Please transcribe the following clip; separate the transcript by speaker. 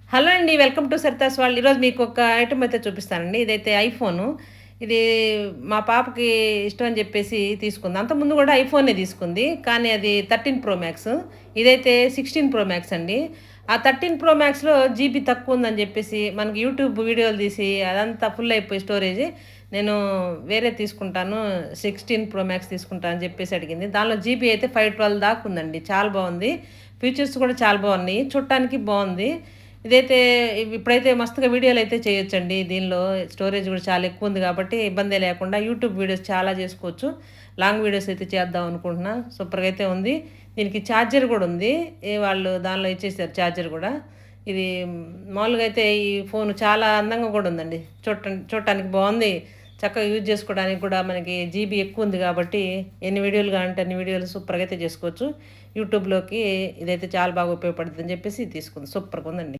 Speaker 1: Hello అండి. Welcome to Saritha's world. ఈరోజు మీకు ఒక ఐటెమ్ అయితే చూపిస్తానండి. ఇదైతే ఐఫోను. ఇది మా పాపకి ఇష్టం అని చెప్పేసి తీసుకుంది. అంతకుముందు కూడా ఐఫోనే తీసుకుంది. కానీ అది 13 ప్రో మ్యాక్స్. ఇదైతే 16 ప్రో మ్యాక్స్ అండి. ఆ 13 ప్రో మ్యాక్స్‌లో జీబీ తక్కువ ఉందని చెప్పేసి మనకి యూట్యూబ్ వీడియోలు తీసి అదంతా ఫుల్ అయిపోయి స్టోరేజ్. నేను వేరే తీసుకుంటాను. 16 ప్రో మ్యాక్స్ తీసుకుంటా అని చెప్పేసి అడిగింది. దానిలో జీబీ అయితే 512 దాకా ఉందండి. చాలా బావుంది. ఫీచర్స్ కూడా చాలా బావున్నాయి. చూడటానికి బావుంది. ఇదైతే ఇప్పుడైతే మస్తుగా వీడియోలయితే చేయొచ్చండి. దీనిలో స్టోరేజ్ గూడా చాలా ఎక్కువుంది గాబట్టి, ఇబ్బందే లేకుండా యూట్యూబ్ వీడియోస్ చాలా జేసుకోవచ్చు. లాంగ్ వీడియోస్ అయితే చేద్దాం అనుకుంటున్నా. సూపర్‌గా అయితే ఉంది. దీనికి ఛార్జర్ గూడా ఉంది. వాళ్ళు దానిలో ఇచ్చేసారు ఛార్జర్ గూడా. ఇది మామూలుగా అయితే ఈ ఫోను చాలా అందంగా గూడా ఉందండి. చూడటానికి బావుంది. చక్కగా యూజ్ చేసుకోవడానికి కూడా మనకి జీబీ ఎక్కువుంది గాబట్టి, ఎన్ని వీడియోలు కావాలంటే అన్ని వీడియోలు సూపర్‌గా అయితే జేసుకోవచ్చు. యూట్యూబ్‌లోకి ఇదైతే చాలా బాగా ఉపయోగపడుతుందని జెప్పేసి తీసుకుంది. సూపర్‌గా ఉందండి.